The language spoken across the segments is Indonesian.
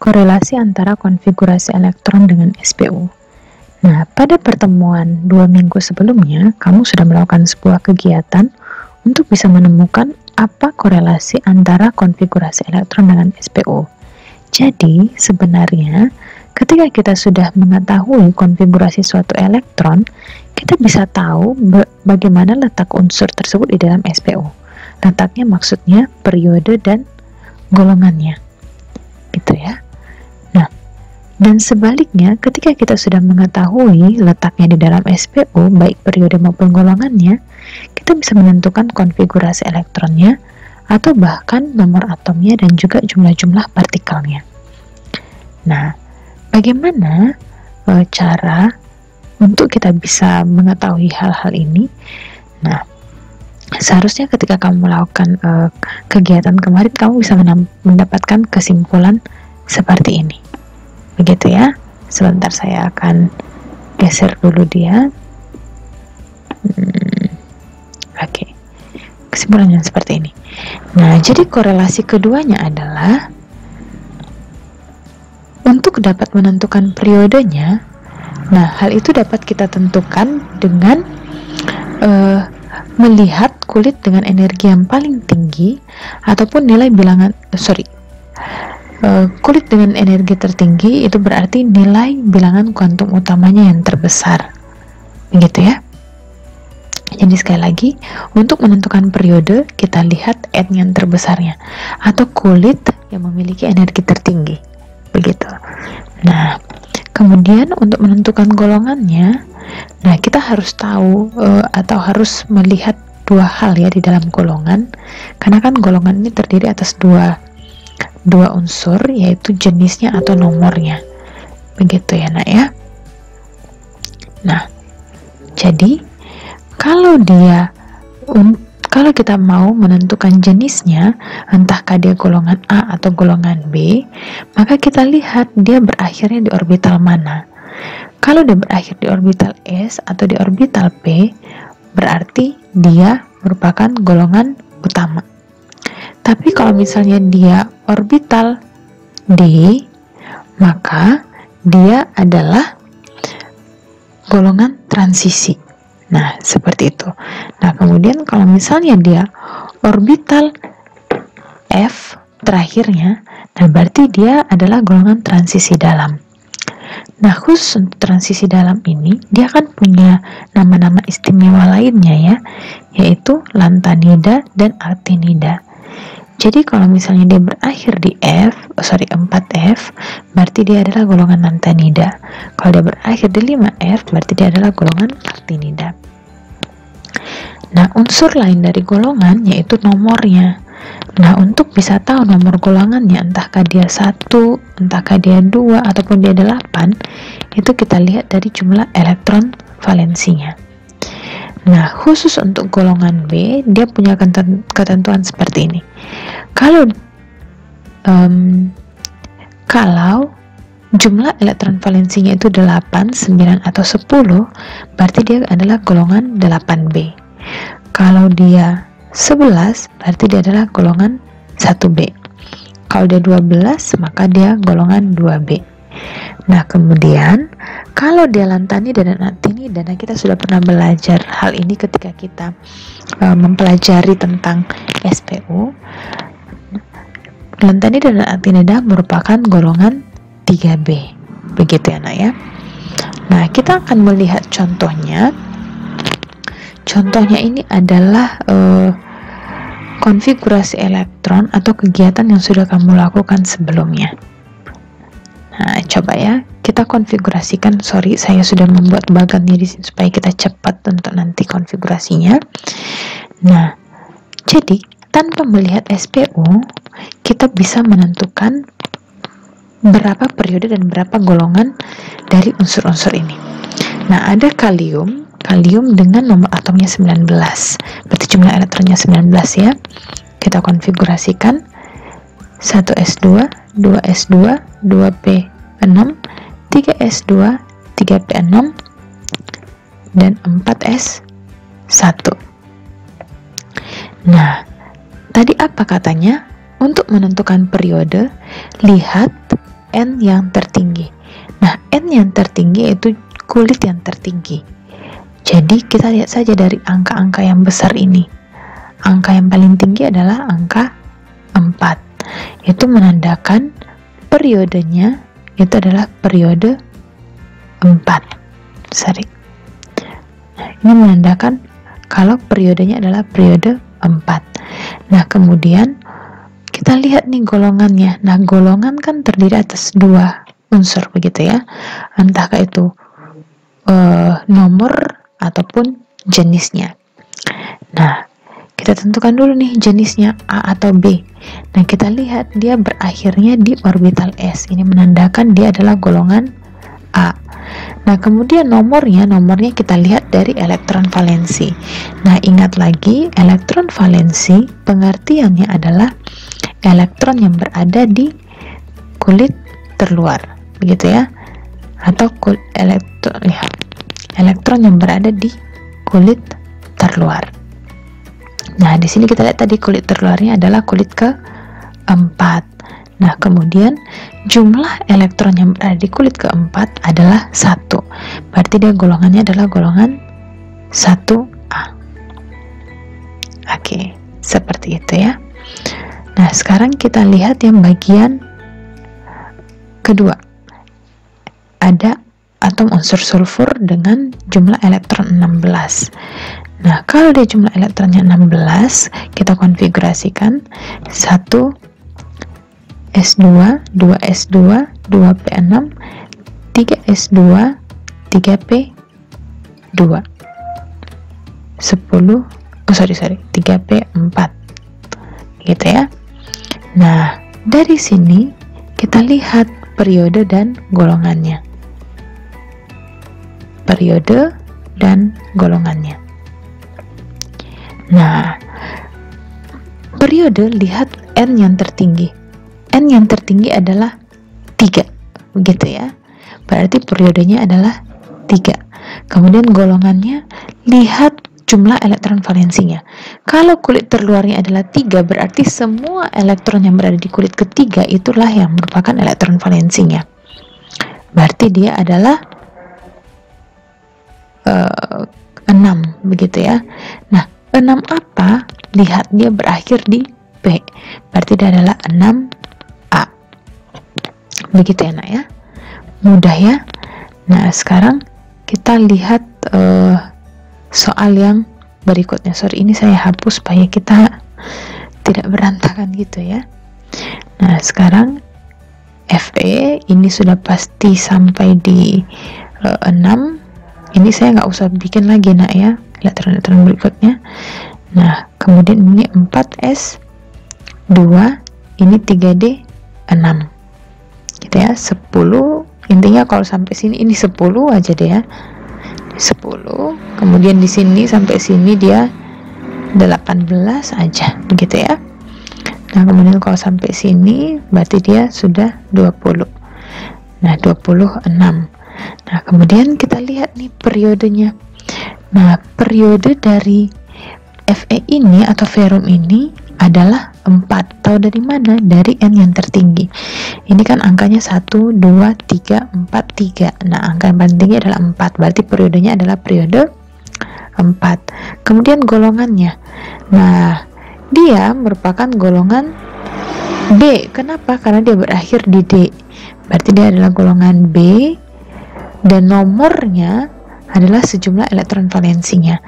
korelasi antara konfigurasi elektron dengan SPU. Nah, pada pertemuan 2 minggu sebelumnya, kamu sudah melakukan sebuah kegiatan untuk bisa menemukan apa korelasi antara konfigurasi elektron dengan SPU. Jadi, sebenarnya ketika kita sudah mengetahui konfigurasi suatu elektron, kita bisa tahu bagaimana letak unsur tersebut di dalam SPU. Letaknya maksudnya periode dan golongannya, gitu ya. Nah, dan sebaliknya, ketika kita sudah mengetahui letaknya di dalam SPU, baik periode maupun golongannya, kita bisa menentukan konfigurasi elektronnya atau bahkan nomor atomnya dan juga jumlah-jumlah partikelnya. Nah, bagaimana cara untuk kita bisa mengetahui hal-hal ini? Nah, seharusnya ketika kamu melakukan kegiatan kemarin, kamu bisa mendapatkan kesimpulan seperti ini. Begitu ya. Sebentar, saya akan geser dulu dia. Oke. Kesimpulannya seperti ini. Nah, jadi korelasi keduanya adalah untuk dapat menentukan periodenya. Nah, hal itu dapat kita tentukan dengan melihat kulit dengan energi yang paling tinggi ataupun nilai bilangan kulit dengan energi tertinggi itu berarti nilai bilangan kuantum utamanya yang terbesar, begitu ya. Jadi sekali lagi, untuk menentukan periode kita lihat N yang terbesarnya atau kulit yang memiliki energi tertinggi, begitu. Nah, kemudian untuk menentukan golongannya, nah kita harus tahu atau harus melihat dua hal ya di dalam golongan, karena kan golongan ini terdiri atas dua unsur, yaitu jenisnya atau nomornya, begitu ya nak ya. Nah, jadi kalau kita mau menentukan jenisnya, entahkah dia golongan A atau golongan B, maka kita lihat dia berakhirnya di orbital mana. Kalau dia berakhir di orbital S atau di orbital P, berarti dia merupakan golongan utama. Tapi kalau misalnya dia orbital D, maka dia adalah golongan transisi. Nah, seperti itu. Nah, kemudian kalau misalnya dia orbital F terakhirnya, nah berarti dia adalah golongan transisi dalam. Nah, khusus untuk transisi dalam ini, dia kan punya nama-nama istimewa lainnya ya, yaitu lantanida dan actinida. Jadi kalau misalnya dia berakhir di 4F, berarti dia adalah golongan lantanida. Kalau dia berakhir di 5F, berarti dia adalah golongan actinida. Nah, unsur lain dari golongan yaitu nomornya. Nah, untuk bisa tahu nomor golongannya, entahkah dia 1, entahkah dia 2, ataupun dia 8, itu kita lihat dari jumlah elektron valensinya. Nah, khusus untuk golongan B, dia punya ketentuan seperti ini. Kalau jumlah elektron valensinya itu 8, 9, atau 10, berarti dia adalah golongan 8B. Kalau dia 11, berarti dia adalah golongan 1B. Kalau dia 12, maka dia golongan 2B. Nah, kemudian kalau dia lantanida dan actinida, dan kita sudah pernah belajar hal ini ketika kita mempelajari tentang SPU. Lantanida dan actinida merupakan golongan 3B, begitu ya nak ya. Nah, kita akan melihat contohnya. Contohnya ini adalah konfigurasi elektron atau kegiatan yang sudah kamu lakukan sebelumnya. Nah, coba ya, kita konfigurasikan. Sorry, saya sudah membuat bagannya di sini supaya kita cepat untuk nanti konfigurasinya. Nah, jadi tanpa melihat SPU, kita bisa menentukan berapa periode dan berapa golongan dari unsur-unsur ini. Nah, ada kalium dengan nomor atomnya 19, berarti jumlah elektronnya 19 ya. Kita konfigurasikan 1s2, 2s2, 2p6, 3s2, 3p6, dan 4s1. Nah, tadi apa katanya? Untuk menentukan periode, lihat N yang tertinggi. Nah, N yang tertinggi itu kulit yang tertinggi. Jadi kita lihat saja dari angka-angka yang besar ini. Angka yang paling tinggi adalah angka 4. Itu menandakan periodenya itu adalah periode 4. Nah, ini menandakan kalau periodenya adalah periode 4. Nah, kemudian kita lihat nih golongannya. Nah, golongan kan terdiri atas 2 unsur begitu ya. Entahkah itu nomor ataupun jenisnya. Nah, kita tentukan dulu nih jenisnya A atau B. Nah, kita lihat dia berakhirnya di orbital s. Ini menandakan dia adalah golongan A. Nah, kemudian nomornya kita lihat dari elektron valensi. Nah, ingat lagi, elektron valensi pengertiannya adalah elektron yang berada di kulit terluar, begitu ya, atau elektron yang berada di kulit terluar. Nah, di sini kita lihat tadi kulit terluarnya adalah kulit keempat. Nah, kemudian jumlah elektron yang berada di kulit keempat adalah 1. Berarti dia golongannya adalah golongan 1A. Oke, seperti itu ya. Nah, sekarang kita lihat yang bagian kedua. Ada atom unsur sulfur dengan jumlah elektron 16. Nah, kalau dia jumlah elektronnya 16, kita konfigurasikan 1 S2, 2 S2, 2 P6, 3 S2, 3 P2. 3 P4. Gitu ya. Nah, dari sini kita lihat periode dan golongannya. Periode dan golongannya. Nah, periode lihat N yang tertinggi. N yang tertinggi adalah 3, begitu ya. Berarti periodenya adalah 3. Kemudian golongannya, lihat jumlah elektron valensinya. Kalau kulit terluarnya adalah 3, berarti semua elektron yang berada di kulit ketiga itulah yang merupakan elektron valensinya. Berarti dia adalah 6, begitu ya. Nah, 6 apa? Lihat dia berakhir di P. Berarti dia adalah 6A. Begitu ya, Nak ya. Mudah ya. Nah, sekarang kita lihat soal yang berikutnya. Sorry, ini saya hapus supaya kita tidak berantakan gitu ya. Nah, sekarang FE ini sudah pasti sampai di 6. Ini saya nggak usah bikin lagi, Nak ya, elektron-elektron berikutnya. Nah, kemudian ini 4S2, ini 3D6 gitu ya. 10, intinya kalau sampai sini ini 10 aja deh ya. 10, kemudian di sini sampai sini dia 18 aja, begitu ya. Nah, kemudian kalau sampai sini berarti dia sudah 20. Nah, 26. Nah, kemudian kita lihat nih periodenya. Nah, periode dari Fe ini atau ferum ini adalah 4. Tahu dari mana? Dari N yang tertinggi. Ini kan angkanya 1, 2, 3, 4, 3. Nah, angka yang paling tinggi adalah 4. Berarti periodenya adalah periode 4. Kemudian golongannya. Nah, dia merupakan golongan B. Kenapa? Karena dia berakhir di D. Berarti dia adalah golongan B. Dan nomornya adalah sejumlah elektron valensinya.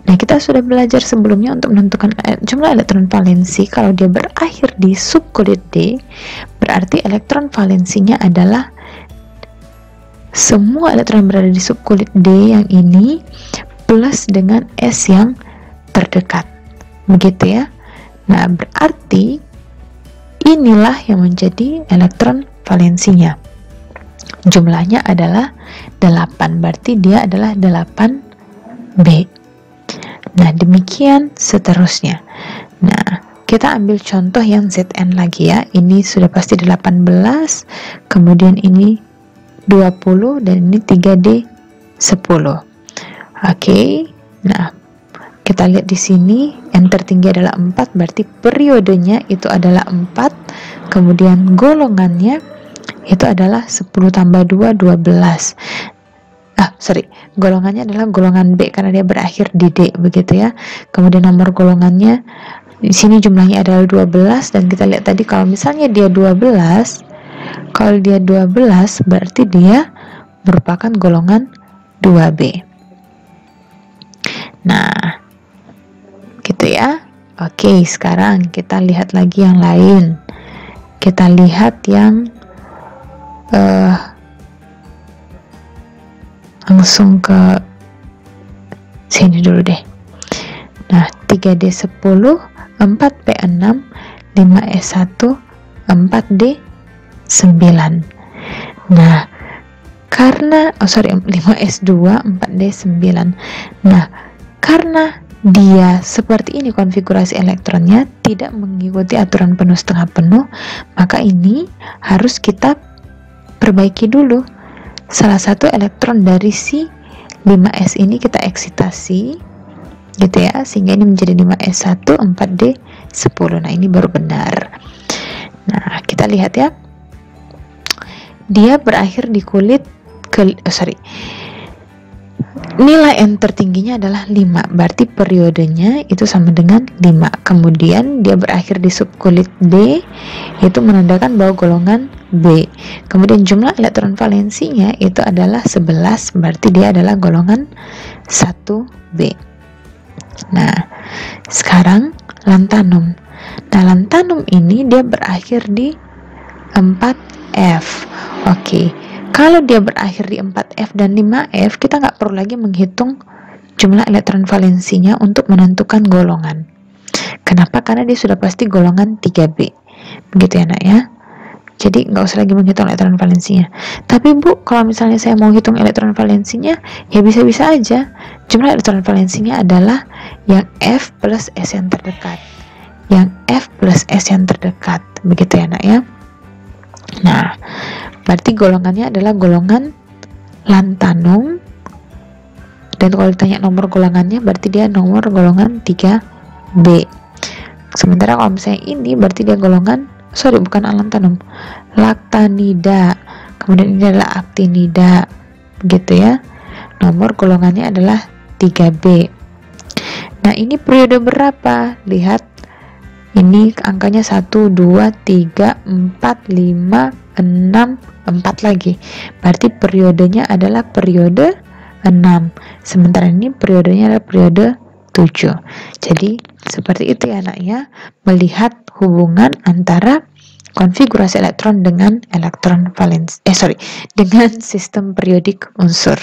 Nah, kita sudah belajar sebelumnya untuk menentukan jumlah elektron valensi. Kalau dia berakhir di subkulit D, berarti elektron valensinya adalah semua elektron yang berada di subkulit D yang ini plus dengan S yang terdekat, begitu ya. Nah, berarti inilah yang menjadi elektron valensinya. Jumlahnya adalah 8, berarti dia adalah 8B. Nah, demikian seterusnya. Nah, kita ambil contoh yang Zn lagi ya. Ini sudah pasti 18, kemudian ini 20, dan ini 3D10. Oke. Nah, kita lihat di sini N tertinggi adalah 4, berarti periodenya itu adalah 4. Kemudian golongannya itu adalah 10 tambah 2, 12. Golongannya adalah golongan B karena dia berakhir di D, begitu ya. Kemudian nomor golongannya di sini jumlahnya adalah 12, dan kita lihat tadi kalau misalnya dia 12, kalau dia 12 berarti dia merupakan golongan 2B. Nah, gitu ya. Oke, sekarang kita lihat lagi yang lain. Kita lihat yang langsung ke sini dulu deh. Nah, 3D10, 4P6, 5S1, 4D9. Nah, karena 5S2, 4D9. Nah, karena dia seperti ini konfigurasi elektronnya, tidak mengikuti aturan penuh setengah penuh, maka ini harus kita perbaiki dulu. Salah satu elektron dari si 5S ini kita eksitasi, gitu ya, sehingga ini menjadi 5S1, 4D10. Nah, ini baru benar. Nah, kita lihat ya, dia berakhir di kulit nilai N tertingginya adalah 5, berarti periodenya itu sama dengan 5. Kemudian dia berakhir di subkulit D, itu menandakan bahwa golongan B. Kemudian jumlah elektron valensinya itu adalah 11, berarti dia adalah golongan 1B. Nah, sekarang lantanum. Nah, lantanum ini dia berakhir di 4F. Oke. Kalau dia berakhir di 4F dan 5F, kita nggak perlu lagi menghitung jumlah elektron valensinya untuk menentukan golongan. Kenapa? Karena dia sudah pasti golongan 3B. Begitu ya, nak ya. Jadi nggak usah lagi menghitung elektron valensinya. Tapi Bu, kalau misalnya saya mau hitung elektron valensinya, ya bisa-bisa aja. Jumlah elektron valensinya adalah yang F plus S yang terdekat. Yang F plus S yang terdekat. Begitu ya, nak ya. Nah, berarti golongannya adalah golongan lantanum, dan kalau ditanya nomor golongannya berarti dia nomor golongan 3B. Sementara kalau misalnya ini berarti dia golongan, bukan lantanum, lactanida. Kemudian ini adalah actinida, begitu ya. Nomor golongannya adalah 3B. Nah, ini periode berapa? Lihat, ini angkanya 1, 2, 3, 4, 5, 6, 4 lagi. Berarti periodenya adalah periode 6. Sementara ini periodenya adalah periode 7. Jadi seperti itu ya, anak ya, melihat hubungan antara konfigurasi elektron dengan elektron valens dengan sistem periodik unsur.